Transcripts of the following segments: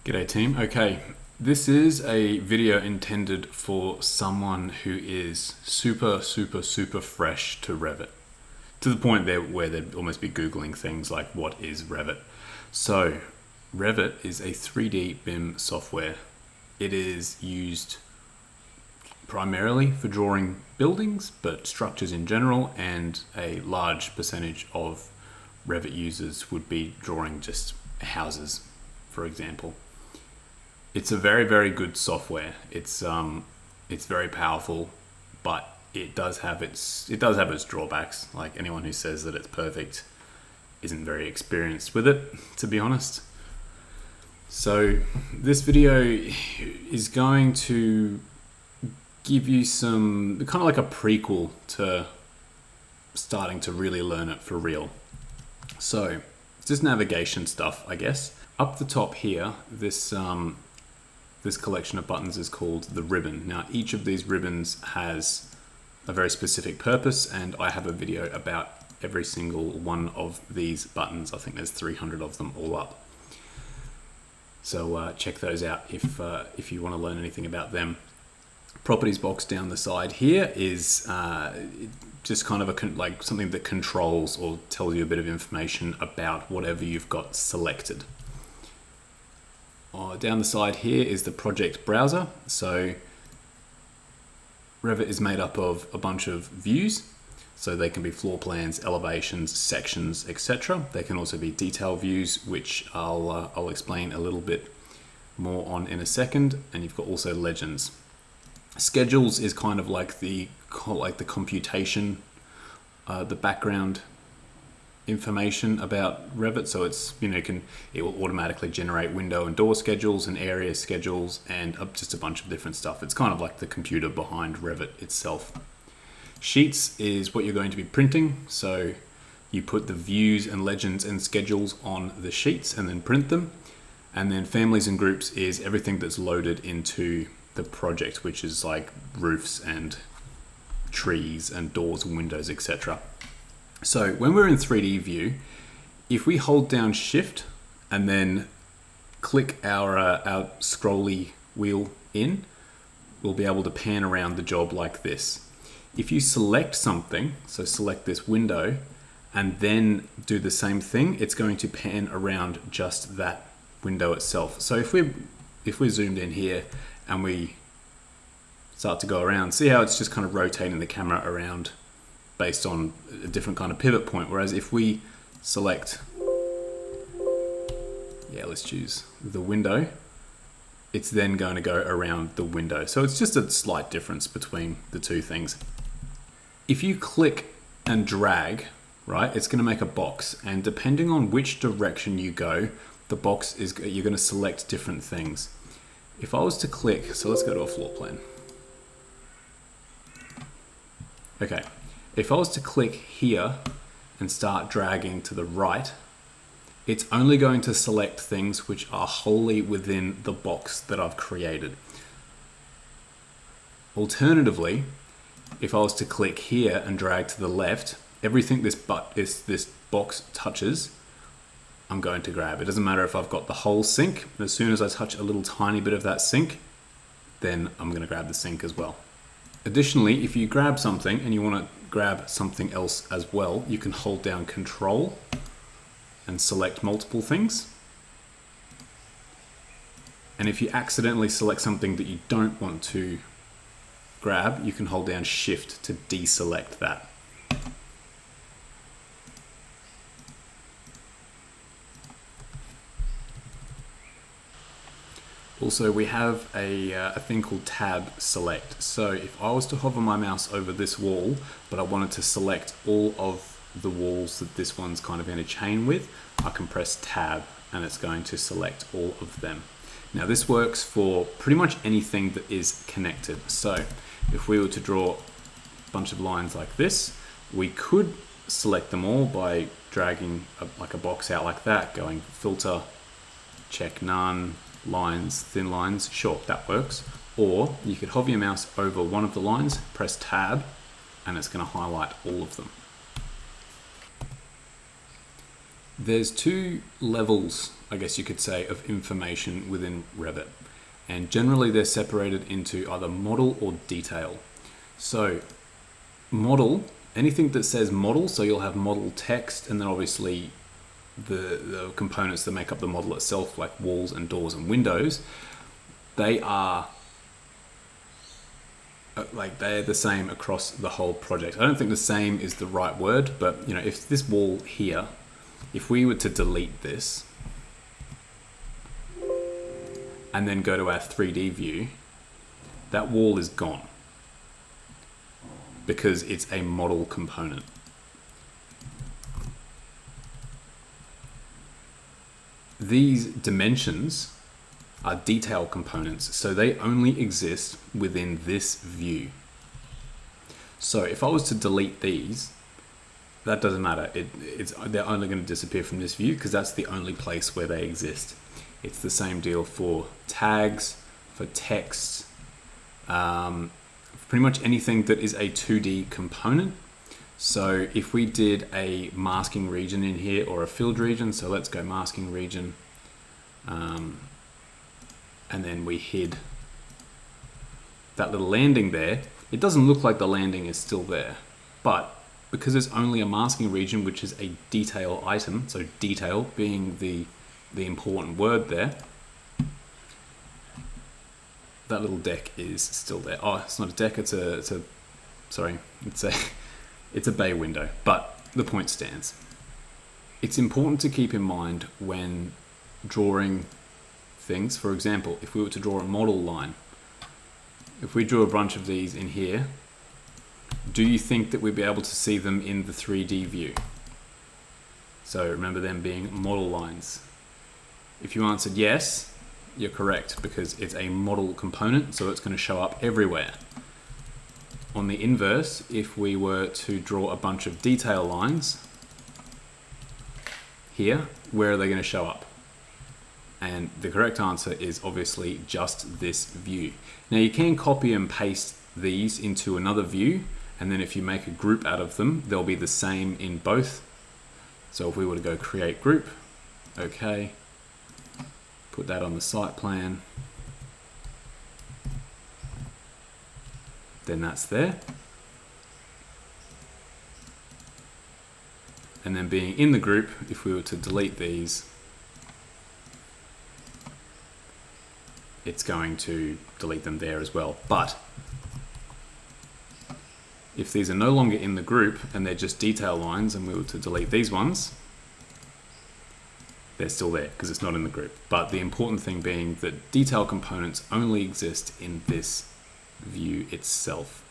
G'day team. Okay, this is a video intended for someone who is super fresh to Revit. To the point there where they'd almost be Googling things like, what is Revit? So, Revit is a 3D BIM software. It is used primarily for drawing buildings, but structures in general, and a large percentage of Revit users would be drawing just houses, for example. It's a very good software. It's very powerful, but it does have its drawbacks. Like, anyone who says that it's perfect isn't very experienced with it, to be honest. So this video is going to give you some kind of like a prequel to starting to really learn it for real. So just navigation stuff, I guess. Up the top here, this collection of buttons is called the ribbon. Now, each of these ribbons has a very specific purpose, and I have a video about every single one of these buttons. I think there's 300 of them all up. So check those out if you want to learn anything about them. Properties box down the side here is just kind of like something that controls or tells you a bit of information about whatever you've got selected. Down the side here is the project browser. So Revit is made up of a bunch of views. So they can be floor plans, elevations, sections, etc. They can also be detail views, which I'll explain a little bit more on in a second. And you've got also legends. Schedules is kind of like the computation, the background information about Revit. So it's, it will automatically generate window and door schedules and area schedules and just a bunch of different stuff. It's kind of like the computer behind Revit itself. Sheets is what you're going to be printing. So you put the views and legends and schedules on the sheets and then print them. And then families and groups is everything that's loaded into the project, which is like roofs and trees and doors and windows, etc. So when we're in 3D view, if we hold down Shift and then click our scrolly wheel in, we'll be able to pan around the job like this. If you select something, so select this window, and then do the same thing, it's going to pan around just that window itself. So if we're zoomed in here and we start to go around, see how it's just kind of rotating the camera around based on a different kind of pivot point. Whereas if we select, let's choose the window, it's then going to go around the window. So it's just a slight difference between the two things. If you click and drag, right, it's going to make a box. And depending on which direction you go, the box is, you're going to select different things. If I was to click, so let's go to a floor plan. Okay. If I was to click here and start dragging to the right, it's only going to select things which are wholly within the box that I've created. Alternatively, if I was to click here and drag to the left, everything this box touches, I'm going to grab. It doesn't matter if I've got the whole sink. As soon as I touch a little tiny bit of that sink, then I'm going to grab the sink as well. Additionally, if you grab something and you want to grab something else as well, you can hold down Control and select multiple things. And if you accidentally select something that you don't want to grab, you can hold down Shift to deselect that. Also, we have a thing called tab select. So if I was to hover my mouse over this wall, but I wanted to select all of the walls that this one's kind of in a chain with, I can press tab and it's going to select all of them. Now this works for pretty much anything that is connected. So if we were to draw a bunch of lines like this, we could select them all by dragging like a box out like that, going filter, check none, lines, thin lines, sure, that works. Or you could hover your mouse over one of the lines, press tab, and it's going to highlight all of them. There's two levels I guess you could say, of information within Revit. And generally they're separated into either model or detail. So model, anything that says model, so you'll have model text, and then obviously the components that make up the model itself, like walls and doors and windows, they are they're the same across the whole project. I don't think the same is the right word, but you know, if this wall here, if we were to delete this and then go to our 3D view, that wall is gone because it's a model component. These dimensions are detail components, so they only exist within this view. So if I was to delete these, that doesn't matter. They're only going to disappear from this view because that's the only place where they exist. It's the same deal for tags, for text, pretty much anything that is a 2D component. So if we did a masking region in here or a filled region, so let's go masking region, and then we hid that little landing there, it doesn't look like the landing is still there, but because it's only a masking region, which is a detail item, so detail being the important word there, that little deck is still there. Oh, it's not a deck, it's a bay window, but the point stands. It's important to keep in mind when drawing things. For example, if we were to draw a model line, if we drew a bunch of these in here, do you think that we'd be able to see them in the 3D view? So remember them being model lines. If you answered yes, you're correct, because it's a model component, so it's going to show up everywhere. On the inverse, if we were to draw a bunch of detail lines here, where are they going to show up? And the correct answer is obviously just this view. Now you can copy and paste these into another view, and then if you make a group out of them, they'll be the same in both. So if we were to go create group, okay, put that on the site plan, then that's there. And then being in the group, if we were to delete these, it's going to delete them there as well. But if these are no longer in the group and they're just detail lines, and we were to delete these ones, they're still there because it's not in the group. But the important thing being that detail components only exist in this view itself.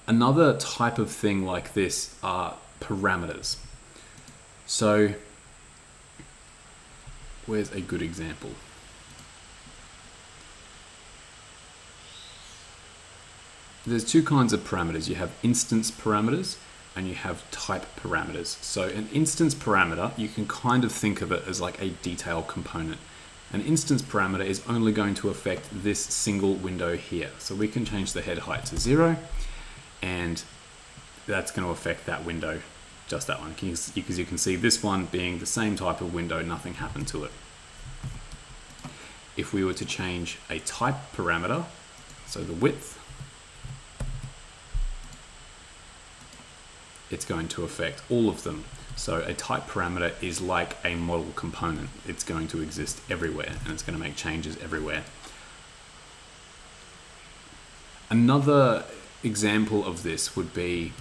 Another type of thing like this are parameters. So where's a good example? There's two kinds of parameters. You have instance parameters and you have type parameters. So an instance parameter, you can kind of think of it as like a detail component. An instance parameter is only going to affect this single window here. So we can change the head height to 0, and that's going to affect that window, just that one, because you can see this one being the same type of window, nothing happened to it. If we were to change a type parameter, so the width, it's going to affect all of them. So a type parameter is like a model component. It's going to exist everywhere and it's going to make changes everywhere. Another example of this would be,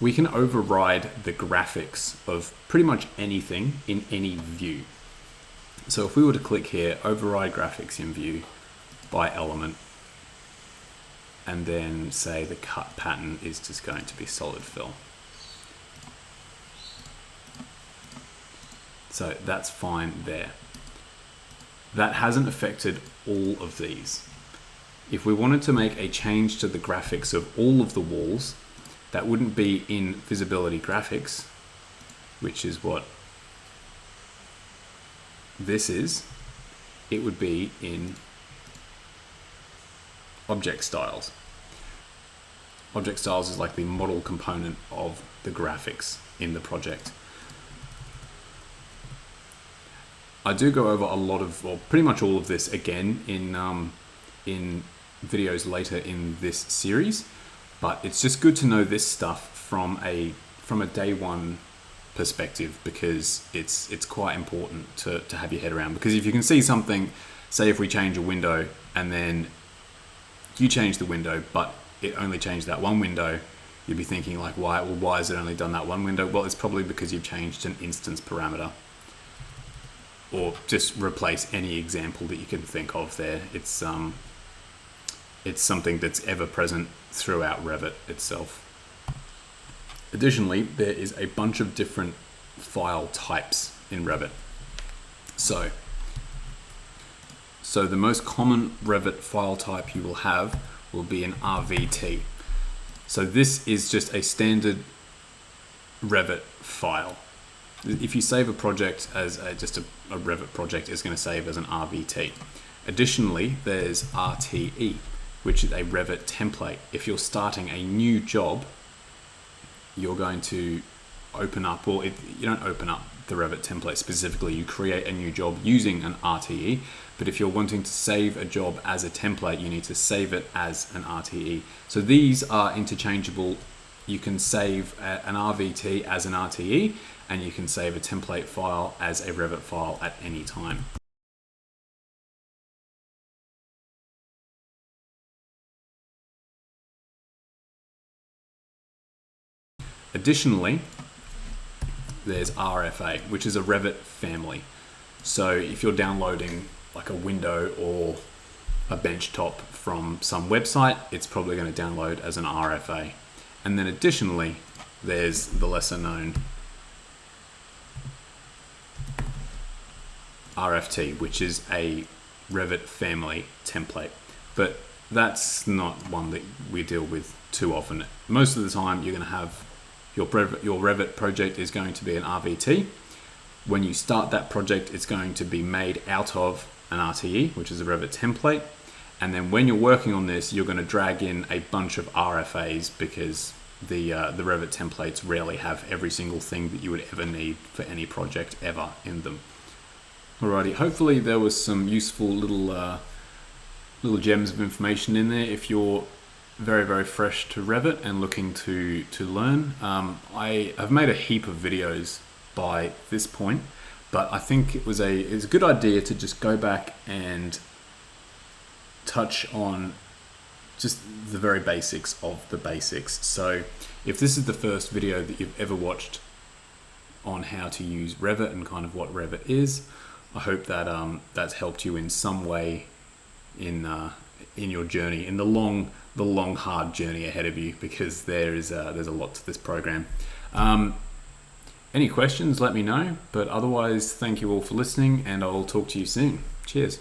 we can override the graphics of pretty much anything in any view. So if we were to click here, override graphics in view by element, and then say the cut pattern is just going to be solid fill. So that's fine there. That hasn't affected all of these. If we wanted to make a change to the graphics of all of the walls, that wouldn't be in visibility graphics, which is what this is. It would be in object styles. Object styles is like the model component of the graphics in the project. I do go over a lot of, well, pretty much all of this again in videos later in this series, but it's just good to know this stuff from a day one perspective, because it's quite important to have your head around. Because if you can see something, say if we change a window and then you change the window but it only changed that one window, you'd be thinking like, why has it only done that one window? Well, it's probably because you've changed an instance parameter. Or just replace any example that you can think of there. It's something that's ever present throughout Revit itself. Additionally, there is a bunch of different file types in Revit. So the most common Revit file type you will have will be an RVT. So this is just a standard Revit file. If you save a project as just a Revit project, it's going to save as an RVT. Additionally, there's RTE, which is a Revit template. If you're starting a new job, you're going to open up, or you don't open up the Revit template specifically, you create a new job using an RTE. But if you're wanting to save a job as a template, you need to save it as an RTE. So these are interchangeable. You can save an RVT as an RTE, and you can save a template file as a Revit file at any time. Additionally, there's RFA, which is a Revit family. So if you're downloading like a window or a benchtop from some website, it's probably going to download as an RFA. And then additionally, there's the lesser known RFT, which is a Revit family template. But that's not one that we deal with too often. Most of the time, you're going to have your Revit project is going to be an RVT. When you start that project, it's going to be made out of an RTE, which is a Revit template. And then when you're working on this, you're going to drag in a bunch of RFAs, because the Revit templates rarely have every single thing that you would ever need for any project ever in them. Alrighty, hopefully there was some useful little gems of information in there. If you're very, very fresh to Revit and looking to learn, I have made a heap of videos by this point, but I think it's a good idea to just go back and touch on just the very basics of the basics. So if this is the first video that you've ever watched on how to use Revit and kind of what Revit is, I hope that that's helped you in some way in your journey, in the long hard journey ahead of you, because there's a lot to this program. Any questions, let me know, but otherwise, thank you all for listening, and I'll talk to you soon. Cheers.